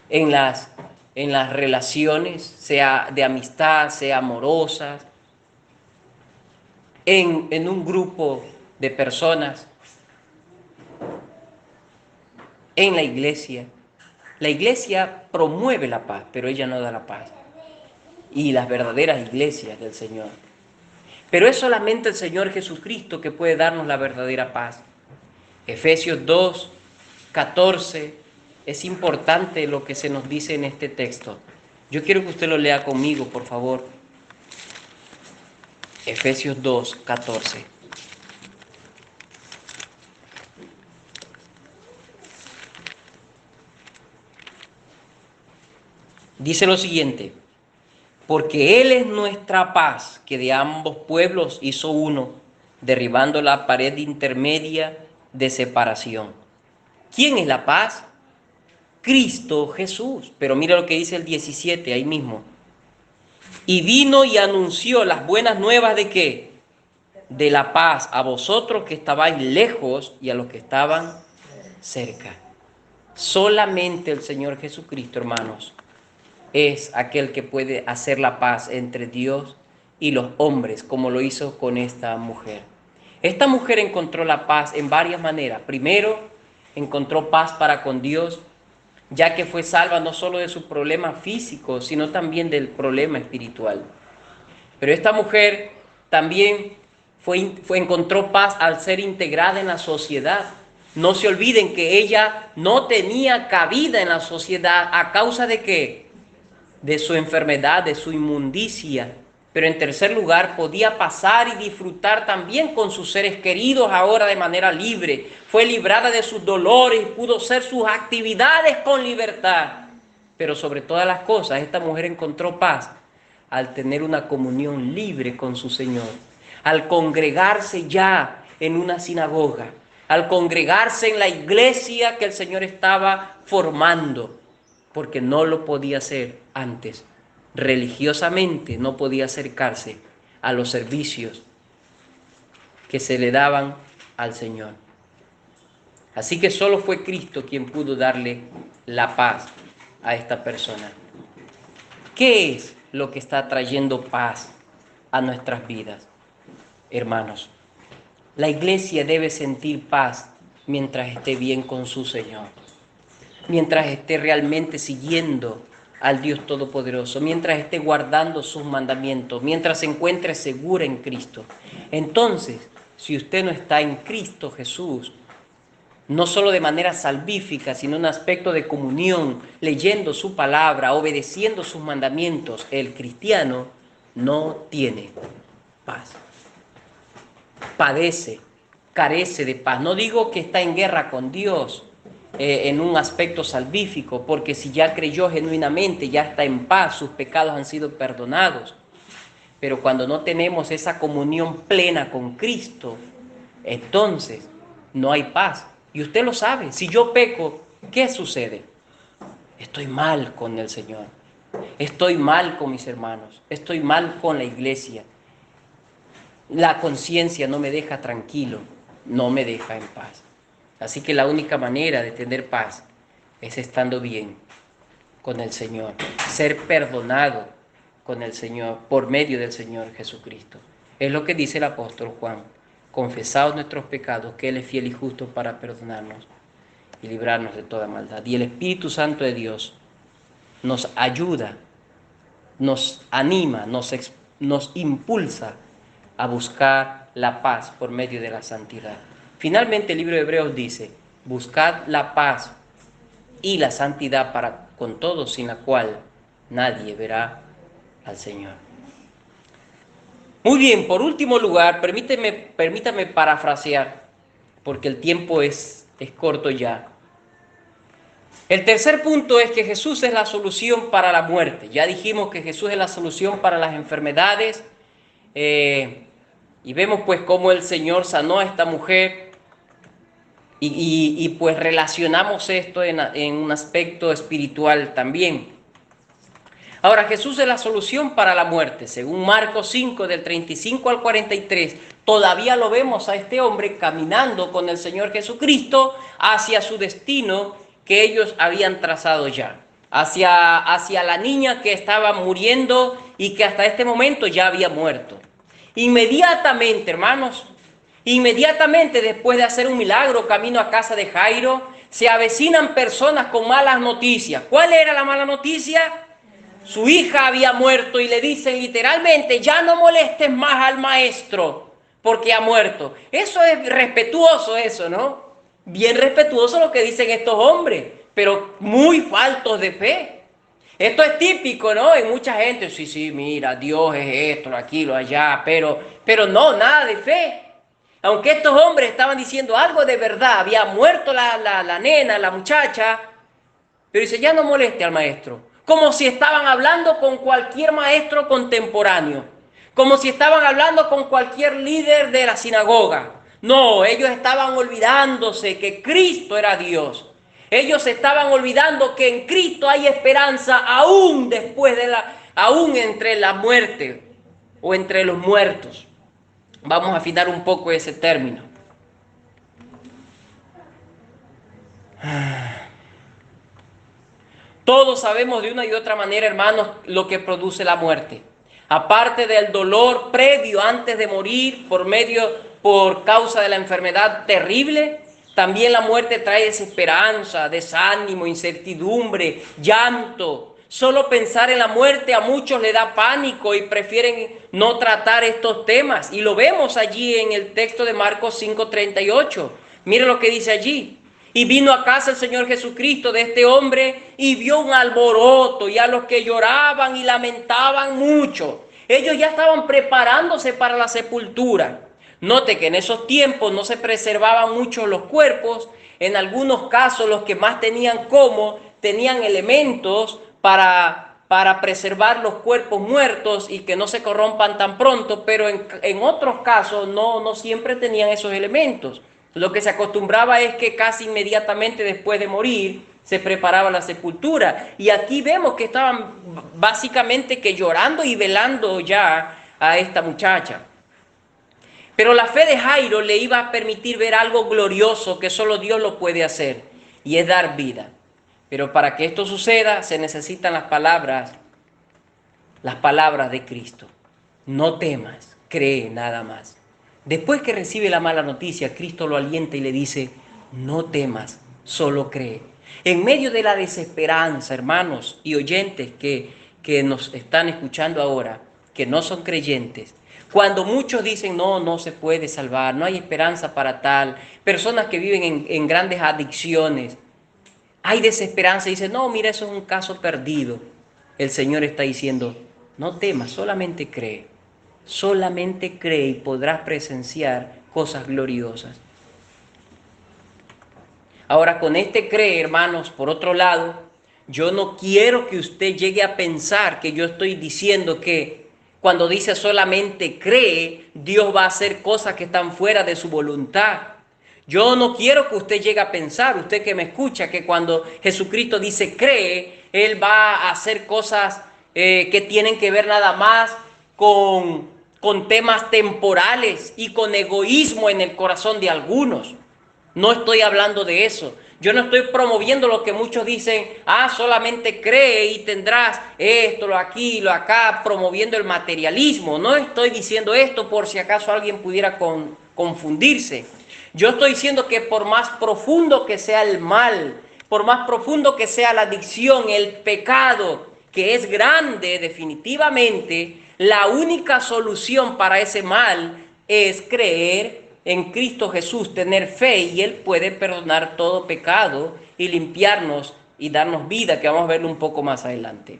Speaker 1: en las relaciones, sea de amistad, sea amorosas, en un grupo de personas, en la iglesia. La iglesia promueve la paz, pero ella no da la paz. Y las verdaderas iglesias del Señor. Pero es solamente el Señor Jesucristo que puede darnos la verdadera paz. Efesios 2, 14, es importante lo que se nos dice en este texto. Yo quiero que usted lo lea conmigo, por favor. Efesios 2, 14. Dice lo siguiente: porque Él es nuestra paz, que de ambos pueblos hizo uno, derribando la pared intermedia de separación. ¿Quién es la paz? Cristo Jesús. Pero mira lo que dice el 17, ahí mismo. Y vino y anunció las buenas nuevas ¿de qué? De la paz a vosotros que estabais lejos y a los que estaban cerca. Solamente el Señor Jesucristo, hermanos, es aquel que puede hacer la paz entre Dios y los hombres, como lo hizo con esta mujer. Esta mujer encontró la paz en varias maneras. Primero, encontró paz para con Dios, ya que fue salva no solo de su problema físico, sino también del problema espiritual. Pero esta mujer también encontró paz al ser integrada en la sociedad. No se olviden que ella no tenía cabida en la sociedad a causa de ¿qué? De su enfermedad, de su inmundicia. Pero en tercer lugar, podía pasar y disfrutar también con sus seres queridos ahora de manera libre. Fue librada de sus dolores y pudo hacer sus actividades con libertad. Pero sobre todas las cosas, esta mujer encontró paz al tener una comunión libre con su Señor, al congregarse ya en una sinagoga, al congregarse en la iglesia que el Señor estaba formando, porque no lo podía hacer antes. Religiosamente no podía acercarse a los servicios que se le daban al Señor. Así que solo fue Cristo quien pudo darle la paz a esta persona. ¿Qué es lo que está trayendo paz a nuestras vidas, hermanos? La iglesia debe sentir paz mientras esté bien con su Señor, mientras esté realmente siguiendo al Dios Todopoderoso, mientras esté guardando sus mandamientos, mientras se encuentre segura en Cristo. Entonces, si usted no está en Cristo Jesús, no solo de manera salvífica, sino en un aspecto de comunión, leyendo su palabra, obedeciendo sus mandamientos, el cristiano no tiene paz. Padece, carece de paz. No digo que está en guerra con Dios en un aspecto salvífico, porque si ya creyó genuinamente, ya está en paz, sus pecados han sido perdonados. Pero cuando no tenemos esa comunión plena con Cristo, entonces no hay paz. Y usted lo sabe, si yo peco, ¿qué sucede? Estoy mal con el Señor, estoy mal con mis hermanos, estoy mal con la iglesia. La conciencia no me deja tranquilo, no me deja en paz. Así que la única manera de tener paz es estando bien con el Señor, ser perdonado con el Señor, por medio del Señor Jesucristo. Es lo que dice el apóstol Juan: confesaos nuestros pecados, que Él es fiel y justo para perdonarnos y librarnos de toda maldad. Y el Espíritu Santo de Dios nos ayuda, nos anima, nos impulsa a buscar la paz por medio de la santidad. Finalmente el libro de Hebreos dice: buscad la paz y la santidad para con todos, sin la cual nadie verá al Señor. Muy bien, por último lugar, permítame parafrasear, porque el tiempo es corto ya. El tercer punto es que Jesús es la solución para la muerte. Ya dijimos que Jesús es la solución para las enfermedades, y vemos pues cómo el Señor sanó a esta mujer, y pues relacionamos esto en un aspecto espiritual también. Ahora, Jesús es la solución para la muerte. Según Marcos 5, del 35 al 43, todavía lo vemos a este hombre caminando con el Señor Jesucristo hacia su destino que ellos habían trazado ya. Hacia la niña que estaba muriendo y que hasta este momento ya había muerto. Inmediatamente, hermanos, inmediatamente después de hacer un milagro camino a casa de Jairo, se avecinan personas con malas noticias. ¿Cuál era la mala noticia? Su hija había muerto y le dicen literalmente: ya no molestes más al maestro porque ha muerto. Eso es respetuoso, eso, ¿no? Bien respetuoso lo que dicen estos hombres, pero muy faltos de fe. Esto es típico, ¿no? En mucha gente: sí, mira, Dios es esto, aquello, allá, pero no, nada de fe. Aunque estos hombres estaban diciendo algo de verdad, había muerto la nena, la muchacha, pero dice: ya no moleste al maestro. Como si estaban hablando con cualquier maestro contemporáneo, como si estaban hablando con cualquier líder de la sinagoga. No, ellos estaban olvidándose que Cristo era Dios. Ellos estaban olvidando que en Cristo hay esperanza aún después aún entre la muerte o entre los muertos. Vamos a afinar un poco ese término. Todos sabemos de una y otra manera, hermanos, lo que produce la muerte. Aparte del dolor previo antes de morir por causa de la enfermedad terrible, también la muerte trae desesperanza, desánimo, incertidumbre, llanto. Solo pensar en la muerte a muchos le da pánico y prefieren no tratar estos temas. Y lo vemos allí en el texto de Marcos 5:38. Mire lo que dice allí. Y vino a casa el Señor Jesucristo de este hombre y vio un alboroto y a los que lloraban y lamentaban mucho. Ellos ya estaban preparándose para la sepultura. Note que en esos tiempos no se preservaban mucho los cuerpos. En algunos casos los que más tenían elementos para preservar los cuerpos muertos y que no se corrompan tan pronto, pero en otros casos no siempre tenían esos elementos. Lo que se acostumbraba es que casi inmediatamente después de morir se preparaba la sepultura. Y aquí vemos que estaban básicamente que llorando y velando ya a esta muchacha. Pero la fe de Jairo le iba a permitir ver algo glorioso que solo Dios lo puede hacer, y es dar vida. Pero para que esto suceda se necesitan las palabras de Cristo. No temas, cree nada más. Después que recibe la mala noticia, Cristo lo alienta y le dice, no temas, solo cree. En medio de la desesperanza, hermanos y oyentes que nos están escuchando ahora, que no son creyentes, cuando muchos dicen, no se puede salvar, no hay esperanza para tal, personas que viven en grandes adicciones, hay desesperanza y dicen, no, mira, eso es un caso perdido. El Señor está diciendo, no temas, solamente cree. Solamente cree y podrás presenciar cosas gloriosas. Ahora, con este cree, hermanos, por otro lado, yo no quiero que usted llegue a pensar que yo estoy diciendo que cuando dice solamente cree, Dios va a hacer cosas que están fuera de su voluntad. Yo no quiero que usted llegue a pensar, usted que me escucha, que cuando Jesucristo dice cree, Él va a hacer cosas que tienen que ver nada más con temas temporales y con egoísmo en el corazón de algunos. No estoy hablando de eso. Yo no estoy promoviendo lo que muchos dicen, solamente cree y tendrás esto, lo aquí, lo acá, promoviendo el materialismo. No estoy diciendo esto por si acaso alguien pudiera confundirse. Yo estoy diciendo que por más profundo que sea el mal, por más profundo que sea la adicción, el pecado, que es grande definitivamente, la única solución para ese mal es creer en Cristo Jesús, tener fe, y Él puede perdonar todo pecado y limpiarnos y darnos vida, que vamos a verlo un poco más adelante.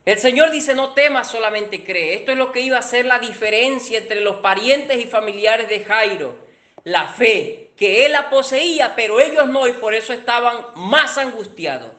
Speaker 1: El Señor dice, no temas, solamente cree. Esto es lo que iba a ser la diferencia entre los parientes y familiares de Jairo. La fe, que él la poseía, pero ellos no, y por eso estaban más angustiados.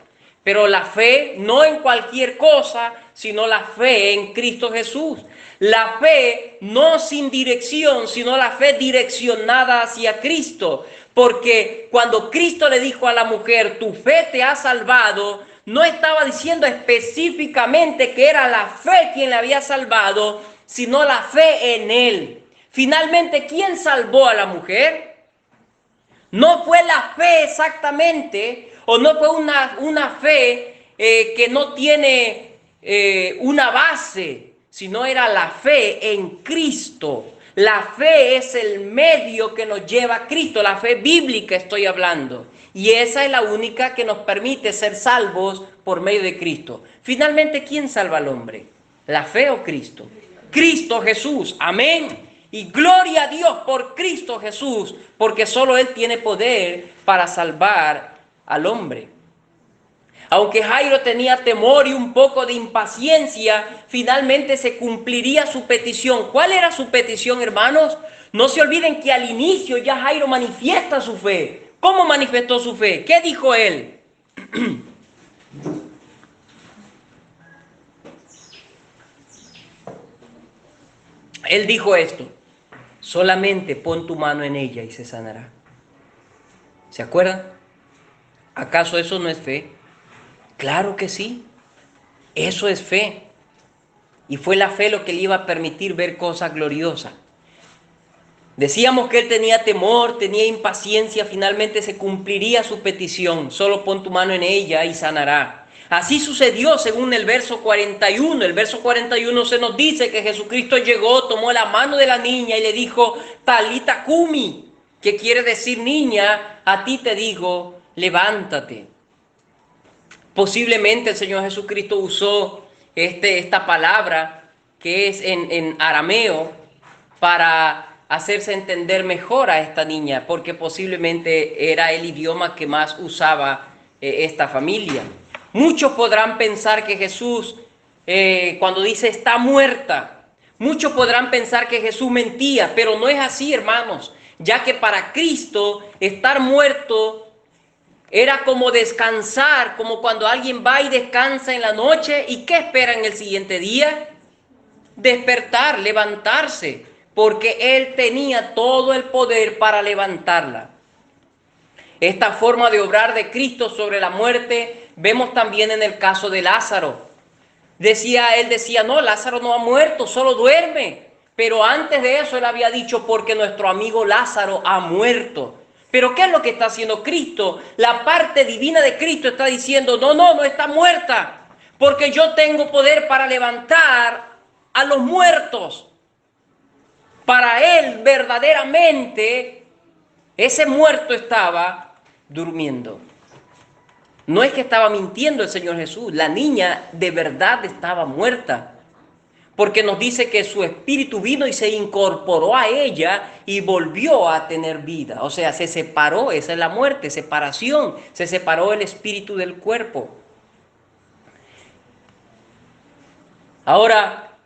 Speaker 1: Pero la fe no en cualquier cosa, sino la fe en Cristo Jesús. La fe no sin dirección, sino la fe direccionada hacia Cristo. Porque cuando Cristo le dijo a la mujer, tu fe te ha salvado, no estaba diciendo específicamente que era la fe quien le había salvado, sino la fe en Él. Finalmente, ¿quién salvó a la mujer? No fue la fe exactamente, o no fue una fe que no tiene una base, sino era la fe en Cristo. La fe es el medio que nos lleva a Cristo, la fe bíblica estoy hablando. Y esa es la única que nos permite ser salvos por medio de Cristo. Finalmente, ¿quién salva al hombre? ¿La fe o Cristo? Cristo Jesús, amén. Y gloria a Dios por Cristo Jesús, porque solo Él tiene poder para salvar al hombre. Aunque Jairo tenía temor y un poco de impaciencia, finalmente se cumpliría su petición. ¿Cuál era su petición, hermanos? No se olviden que al inicio ya Jairo manifiesta su fe. ¿Cómo manifestó su fe? ¿Qué dijo él? Él dijo esto: solamente pon tu mano en ella y se sanará. ¿Se acuerdan? ¿Acaso eso no es fe? Claro que sí, eso es fe. Y fue la fe lo que le iba a permitir ver cosas gloriosas. Decíamos que él tenía temor, tenía impaciencia, finalmente se cumpliría su petición. Solo pon tu mano en ella y sanará. Así sucedió según el verso 41. El verso 41 se nos dice que Jesucristo llegó, tomó la mano de la niña y le dijo, Talita cumi, que quiere decir, niña, a ti te digo, levántate. Posiblemente el Señor Jesucristo usó esta palabra que es en arameo para hacerse entender mejor a esta niña, porque posiblemente era el idioma que más usaba esta familia. Muchos podrán pensar que Jesús, cuando dice está muerta, muchos podrán pensar que Jesús mentía, pero no es así, hermanos, ya que para Cristo estar muerto era como descansar, como cuando alguien va y descansa en la noche y ¿qué espera en el siguiente día? Despertar, levantarse, porque Él tenía todo el poder para levantarla. Esta forma de obrar de Cristo sobre la muerte vemos también en el caso de Lázaro. Él decía, no, Lázaro no ha muerto, solo duerme. Pero antes de eso él había dicho, porque nuestro amigo Lázaro ha muerto. Pero ¿qué es lo que está haciendo Cristo? La parte divina de Cristo está diciendo, no está muerta, porque yo tengo poder para levantar a los muertos. Para él verdaderamente ese muerto estaba durmiendo. No es que estaba mintiendo el Señor Jesús, la niña de verdad estaba muerta, porque nos dice que su espíritu vino y se incorporó a ella y volvió a tener vida. O sea, se separó, esa es la muerte, separación, se separó el espíritu del cuerpo. Ahora,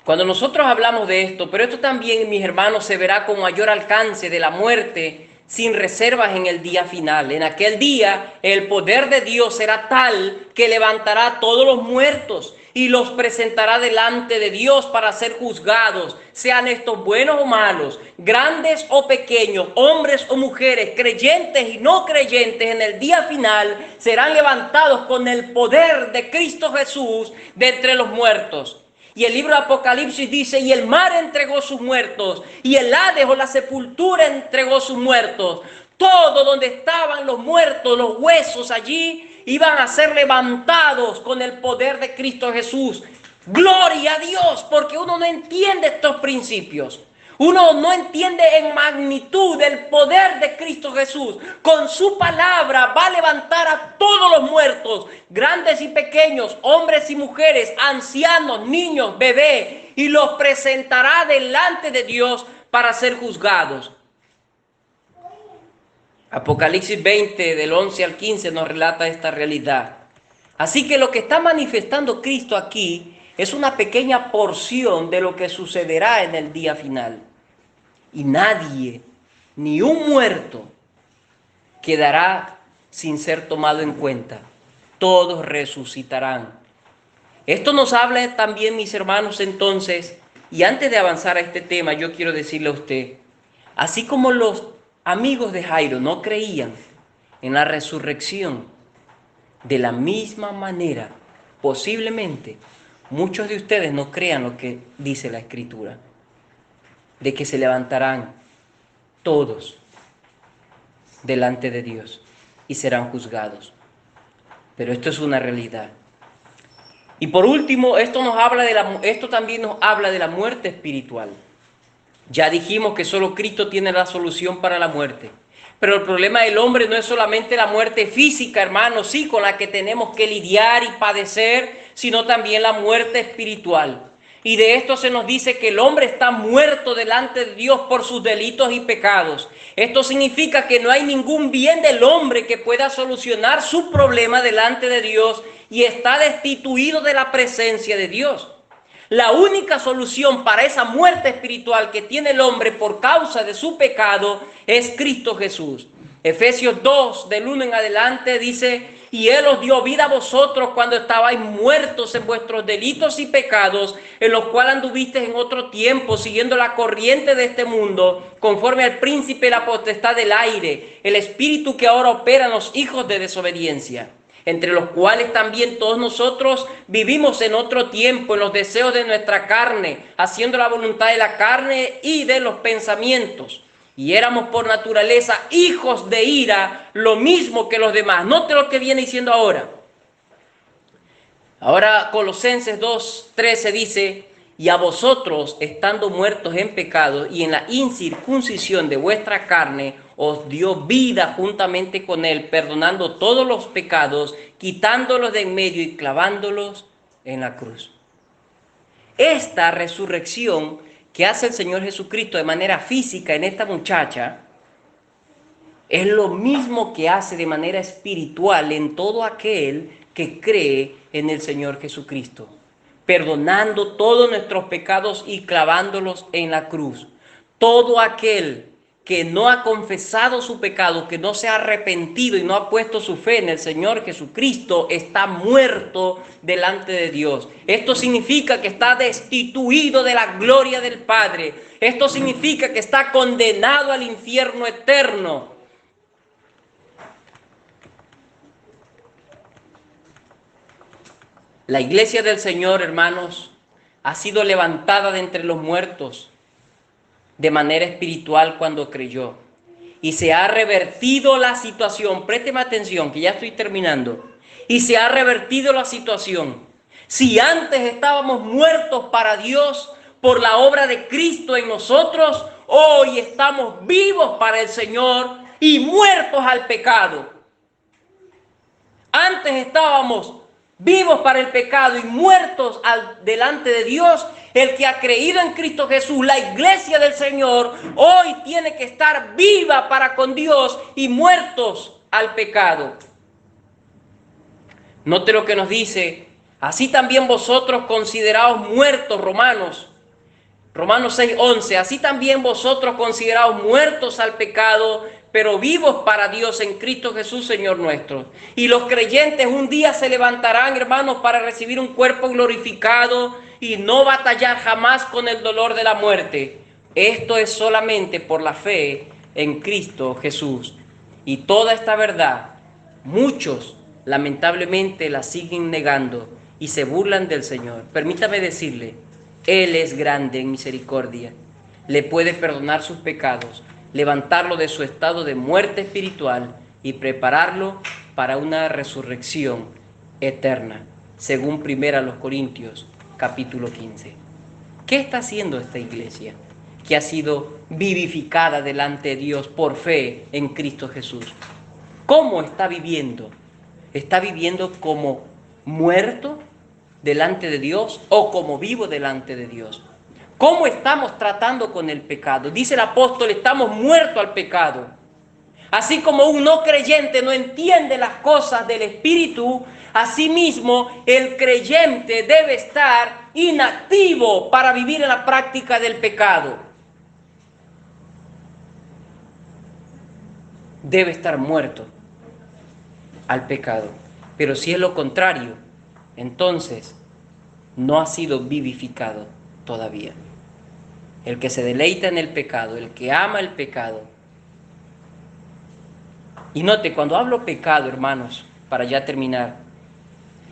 Speaker 1: cuando nosotros hablamos de esto, pero esto también, mis hermanos, se verá con mayor alcance de la muerte sin reservas en el día final. En aquel día, el poder de Dios será tal que levantará a todos los muertos y los presentará delante de Dios para ser juzgados, sean estos buenos o malos, grandes o pequeños, hombres o mujeres, creyentes y no creyentes. En el día final serán levantados con el poder de Cristo Jesús de entre los muertos. Y el libro de Apocalipsis dice, y el mar entregó sus muertos, y el Hades o la sepultura entregó sus muertos. Todo donde estaban los muertos, los huesos allí, iban a ser levantados con el poder de Cristo Jesús. Gloria a Dios, porque uno no entiende estos principios. Uno no entiende en magnitud el poder de Cristo Jesús. Con su palabra va a levantar a todos los muertos, grandes y pequeños, hombres y mujeres, ancianos, niños, bebés, y los presentará delante de Dios para ser juzgados. Apocalipsis 20, del 11 al 15, nos relata esta realidad. Así que lo que está manifestando Cristo aquí es una pequeña porción de lo que sucederá en el día final. Y nadie, ni un muerto, quedará sin ser tomado en cuenta. Todos resucitarán. Esto nos habla también, mis hermanos, entonces, y antes de avanzar a este tema, yo quiero decirle a usted, así como los amigos de Jairo no creían en la resurrección, de la misma manera, posiblemente, muchos de ustedes no crean lo que dice la Escritura, de que se levantarán todos delante de Dios y serán juzgados. Pero esto es una realidad. Y por último, esto también nos habla de la muerte espiritual. Ya dijimos que solo Cristo tiene la solución para la muerte. Pero el problema del hombre no es solamente la muerte física, hermanos, sí, con la que tenemos que lidiar y padecer, sino también la muerte espiritual. Y de esto se nos dice que el hombre está muerto delante de Dios por sus delitos y pecados. Esto significa que no hay ningún bien del hombre que pueda solucionar su problema delante de Dios y está destituido de la presencia de Dios. La única solución para esa muerte espiritual que tiene el hombre por causa de su pecado es Cristo Jesús. Efesios 2, del 1 en adelante, dice, y Él os dio vida a vosotros cuando estabais muertos en vuestros delitos y pecados, en los cuales anduvisteis en otro tiempo, siguiendo la corriente de este mundo, conforme al príncipe de la potestad del aire, el espíritu que ahora opera en los hijos de desobediencia, entre los cuales también todos nosotros vivimos en otro tiempo, en los deseos de nuestra carne, haciendo la voluntad de la carne y de los pensamientos. Y éramos por naturaleza hijos de ira, lo mismo que los demás. Note lo que viene diciendo ahora. Ahora Colosenses 2:13 dice, Y a vosotros, estando muertos en pecado y en la incircuncisión de vuestra carne, os dio vida juntamente con él, perdonando todos los pecados, quitándolos de en medio y clavándolos en la cruz. Esta resurrección que hace el Señor Jesucristo de manera física en esta muchacha, es lo mismo que hace de manera espiritual en todo aquel que cree en el Señor Jesucristo, perdonando todos nuestros pecados y clavándolos en la cruz. Todo aquel que no ha confesado su pecado, que no se ha arrepentido y no ha puesto su fe en el Señor Jesucristo, está muerto delante de Dios. Esto significa que está destituido de la gloria del Padre. Esto significa que está condenado al infierno eterno. La iglesia del Señor, hermanos, ha sido levantada de entre los muertos de manera espiritual cuando creyó. Y se ha revertido la situación. Présteme atención, que ya estoy terminando. Y se ha revertido la situación. Si antes estábamos muertos para Dios por la obra de Cristo en nosotros, hoy estamos vivos para el Señor y muertos al pecado. Antes estábamos vivos para el pecado y muertos delante de Dios. El que ha creído en Cristo Jesús, la iglesia del Señor, hoy tiene que estar viva para con Dios y muertos al pecado. Note lo que nos dice: así también vosotros consideraos muertos, Romanos 6:11, así también vosotros consideraos muertos al pecado, pero vivos para Dios en Cristo Jesús, Señor nuestro. Y los creyentes un día se levantarán, hermanos, para recibir un cuerpo glorificado y no batallar jamás con el dolor de la muerte. Esto es solamente por la fe en Cristo Jesús. Y toda esta verdad, muchos lamentablemente la siguen negando y se burlan del Señor. Permítame decirle: Él es grande en misericordia, le puede perdonar sus pecados, levantarlo de su estado de muerte espiritual y prepararlo para una resurrección eterna, según 1 Corintios capítulo 15. ¿Qué está haciendo esta iglesia que ha sido vivificada delante de Dios por fe en Cristo Jesús? ¿Cómo está viviendo? ¿Está viviendo como muerto delante de Dios o como vivo delante de Dios? ¿Cómo estamos tratando con el pecado? Dice el apóstol: estamos muertos al pecado. Así como un no creyente no entiende las cosas del Espíritu, asimismo el creyente debe estar inactivo para vivir en la práctica del pecado. Debe estar muerto al pecado. Pero si es lo contrario, entonces no ha sido vivificado todavía. El que se deleita en el pecado, el que ama el pecado. Y note, cuando hablo pecado, hermanos, para ya terminar,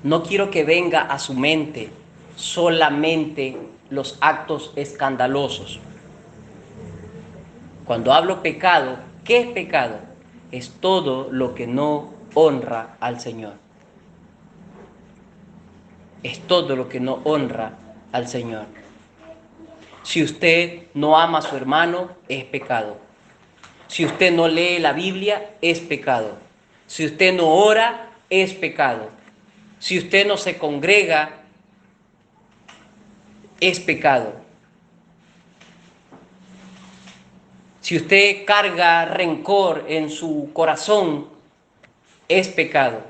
Speaker 1: no quiero que venga a su mente solamente los actos escandalosos. Cuando hablo pecado, ¿qué es pecado? Es todo lo que no honra al Señor. Es todo lo que no honra al Señor. Si usted no ama a su hermano, es pecado. Si usted no lee la Biblia, es pecado. Si usted no ora, es pecado. Si usted no se congrega, es pecado. Si usted carga rencor en su corazón, es pecado.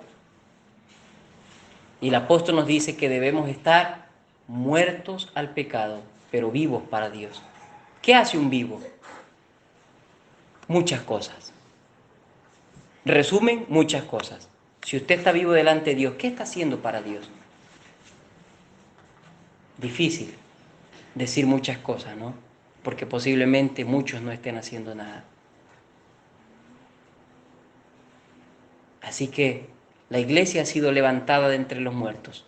Speaker 1: Y el apóstol nos dice que debemos estar muertos al pecado, pero vivos para Dios. ¿Qué hace un vivo? Muchas cosas. Resumen, muchas cosas. Si usted está vivo delante de Dios, ¿qué está haciendo para Dios? Difícil decir muchas cosas, ¿no? Porque posiblemente muchos no estén haciendo nada. Así que la iglesia ha sido levantada de entre los muertos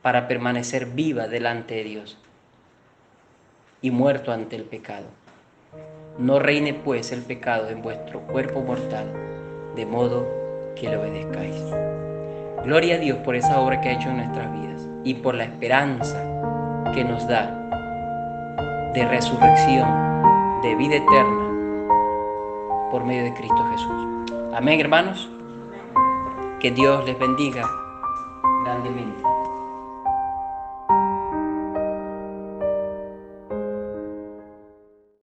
Speaker 1: para permanecer viva delante de Dios y muerto ante el pecado. No reine pues el pecado en vuestro cuerpo mortal, de modo que le obedezcáis. Gloria a Dios por esa obra que ha hecho en nuestras vidas y por la esperanza que nos da de resurrección, de vida eterna, por medio de Cristo Jesús. Amén, hermanos. Que Dios les bendiga grandemente.